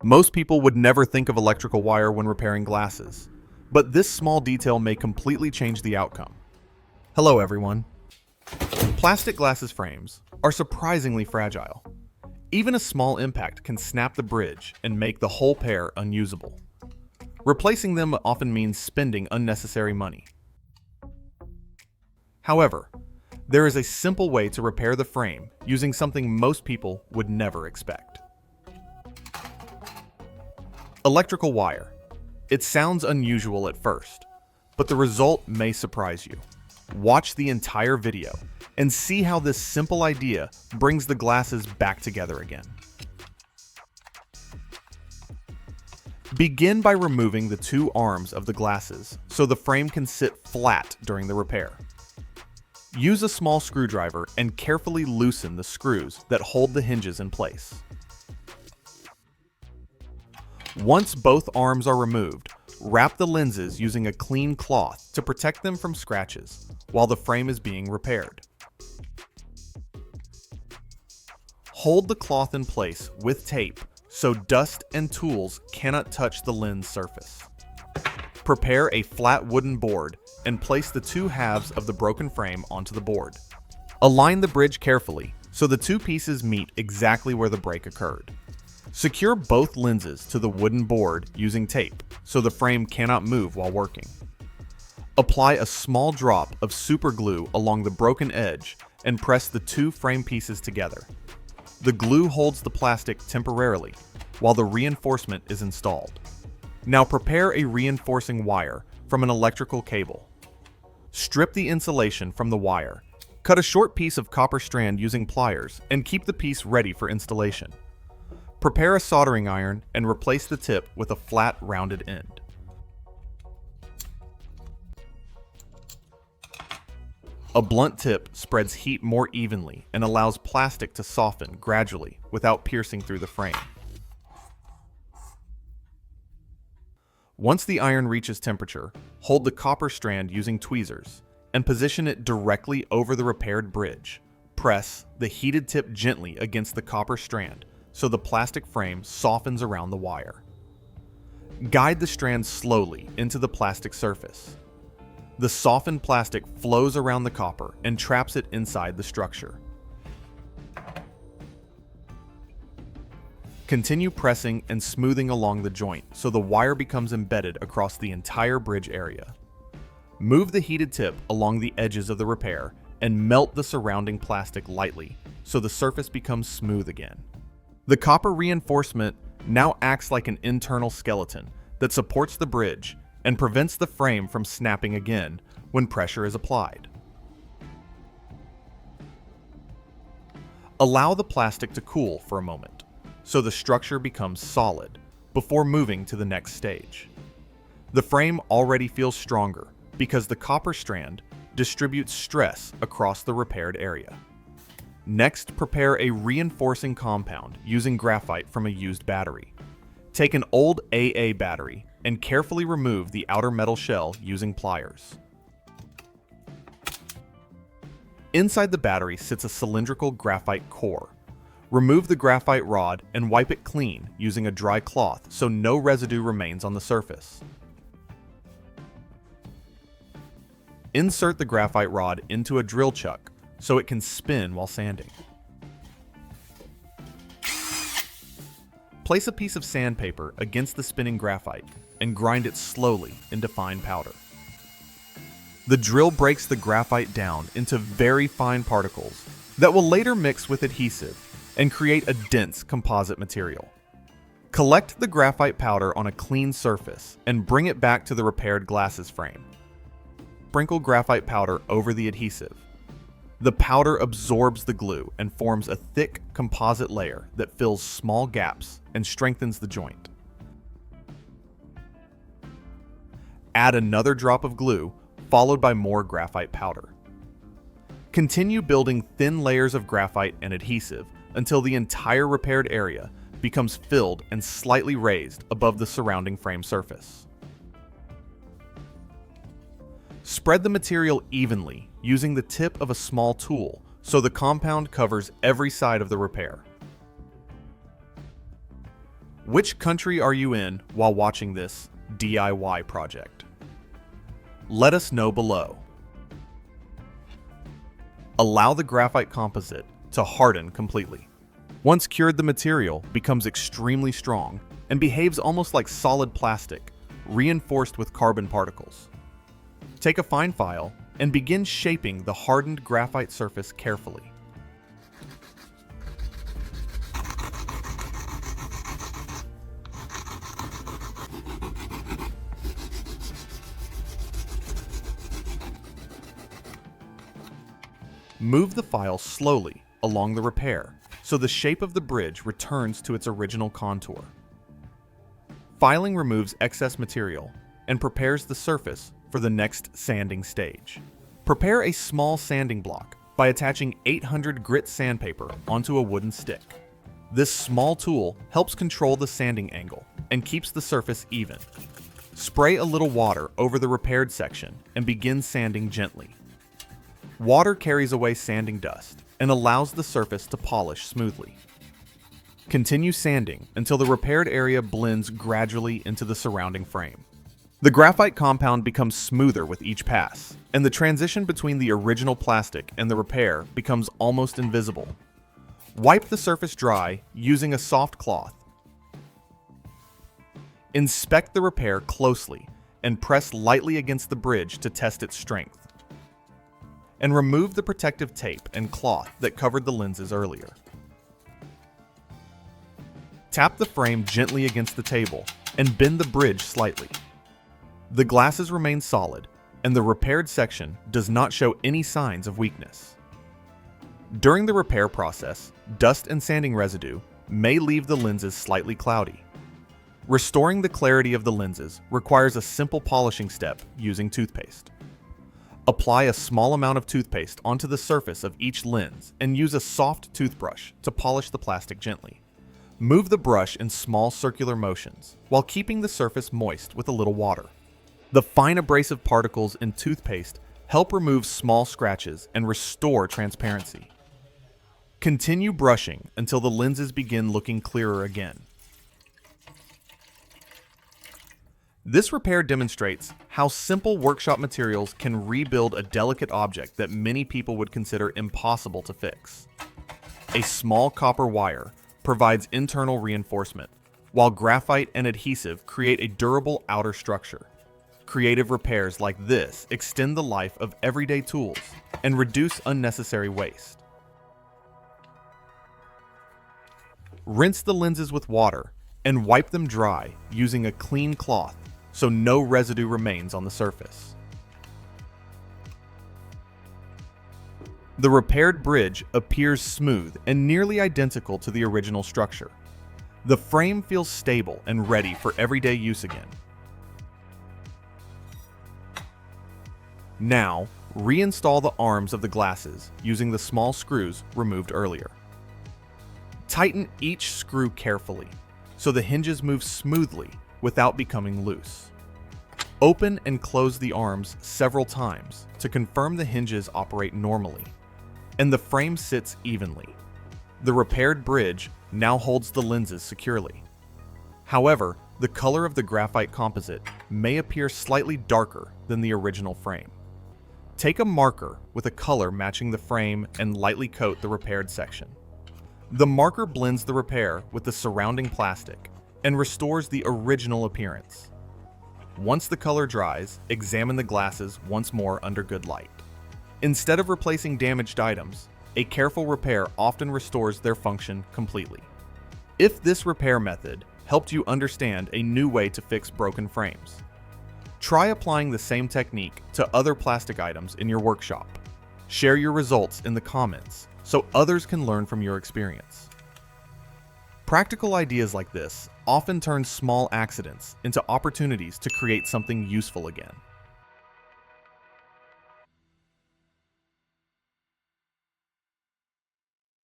Most people would never think of electrical wire when repairing glasses, but this small detail may completely change the outcome. Hello everyone. Plastic glasses frames are surprisingly fragile. Even a small impact can snap the bridge and make the whole pair unusable. Replacing them often means spending unnecessary money. However, there is a simple way to repair the frame using something most people would never expect. Electrical wire. It sounds unusual at first, but the result may surprise you. Watch the entire video and see how this simple idea brings the glasses back together again. Begin by removing the two arms of the glasses so the frame can sit flat during the repair. Use a small screwdriver and carefully loosen the screws that hold the hinges in place. Once both arms are removed, wrap the lenses using a clean cloth to protect them from scratches while the frame is being repaired. Hold the cloth in place with tape so dust and tools cannot touch the lens surface. Prepare a flat wooden board and place the two halves of the broken frame onto the board. Align the bridge carefully so the two pieces meet exactly where the break occurred. Secure both lenses to the wooden board using tape so the frame cannot move while working. Apply a small drop of super glue along the broken edge and press the two frame pieces together. The glue holds the plastic temporarily while the reinforcement is installed. Now prepare a reinforcing wire from an electrical cable. Strip the insulation from the wire. Cut a short piece of copper strand using pliers and keep the piece ready for installation. Prepare a soldering iron and replace the tip with a flat, rounded end. A blunt tip spreads heat more evenly and allows plastic to soften gradually without piercing through the frame. Once the iron reaches temperature, hold the copper strand using tweezers and position it directly over the repaired bridge. Press the heated tip gently against the copper strand so the plastic frame softens around the wire. Guide the strand slowly into the plastic surface. The softened plastic flows around the copper and traps it inside the structure. Continue pressing and smoothing along the joint so the wire becomes embedded across the entire bridge area. Move the heated tip along the edges of the repair and melt the surrounding plastic lightly so the surface becomes smooth again. The copper reinforcement now acts like an internal skeleton that supports the bridge and prevents the frame from snapping again when pressure is applied. Allow the plastic to cool for a moment so the structure becomes solid before moving to the next stage. The frame already feels stronger because the copper strand distributes stress across the repaired area. Next, prepare a reinforcing compound using graphite from a used battery. Take an old AA battery and carefully remove the outer metal shell using pliers. Inside the battery sits a cylindrical graphite core. Remove the graphite rod and wipe it clean using a dry cloth so no residue remains on the surface. Insert the graphite rod into a drill chuck so it can spin while sanding. Place a piece of sandpaper against the spinning graphite and grind it slowly into fine powder. The drill breaks the graphite down into very fine particles that will later mix with adhesive and create a dense composite material. Collect the graphite powder on a clean surface and bring it back to the repaired glasses frame. Sprinkle graphite powder over the adhesive. The powder absorbs the glue and forms a thick composite layer that fills small gaps and strengthens the joint. Add another drop of glue, followed by more graphite powder. Continue building thin layers of graphite and adhesive until the entire repaired area becomes filled and slightly raised above the surrounding frame surface. Spread the material evenly using the tip of a small tool so the compound covers every side of the repair. Which country are you in while watching this DIY project? Let us know below. Allow the graphite composite to harden completely. Once cured, the material becomes extremely strong and behaves almost like solid plastic, reinforced with carbon particles. Take a fine file and begin shaping the hardened graphite surface carefully. Move the file slowly along the repair so the shape of the bridge returns to its original contour. Filing removes excess material and prepares the surface for the next sanding stage. Prepare a small sanding block by attaching 800 grit sandpaper onto a wooden stick. This small tool helps control the sanding angle and keeps the surface even. Spray a little water over the repaired section and begin sanding gently. Water carries away sanding dust and allows the surface to polish smoothly. Continue sanding until the repaired area blends gradually into the surrounding frame. The graphite compound becomes smoother with each pass, and the transition between the original plastic and the repair becomes almost invisible. Wipe the surface dry using a soft cloth. Inspect the repair closely and press lightly against the bridge to test its strength. And remove the protective tape and cloth that covered the lenses earlier. Tap the frame gently against the table and bend the bridge slightly. The glasses remain solid, and the repaired section does not show any signs of weakness. During the repair process, dust and sanding residue may leave the lenses slightly cloudy. Restoring the clarity of the lenses requires a simple polishing step using toothpaste. Apply a small amount of toothpaste onto the surface of each lens and use a soft toothbrush to polish the plastic gently. Move the brush in small circular motions while keeping the surface moist with a little water. The fine abrasive particles in toothpaste help remove small scratches and restore transparency. Continue brushing until the lenses begin looking clearer again. This repair demonstrates how simple workshop materials can rebuild a delicate object that many people would consider impossible to fix. A small copper wire provides internal reinforcement, while graphite and adhesive create a durable outer structure. Creative repairs like this extend the life of everyday tools and reduce unnecessary waste. Rinse the lenses with water and wipe them dry using a clean cloth so no residue remains on the surface. The repaired bridge appears smooth and nearly identical to the original structure. The frame feels stable and ready for everyday use again. Now, reinstall the arms of the glasses using the small screws removed earlier. Tighten each screw carefully so the hinges move smoothly without becoming loose. Open and close the arms several times to confirm the hinges operate normally and the frame sits evenly. The repaired bridge now holds the lenses securely. However, the color of the graphite composite may appear slightly darker than the original frame. Take a marker with a color matching the frame and lightly coat the repaired section. The marker blends the repair with the surrounding plastic and restores the original appearance. Once the color dries, examine the glasses once more under good light. Instead of replacing damaged items, a careful repair often restores their function completely. If this repair method helped you understand a new way to fix broken frames, try applying the same technique to other plastic items in your workshop. Share your results in the comments so others can learn from your experience. Practical ideas like this often turn small accidents into opportunities to create something useful again.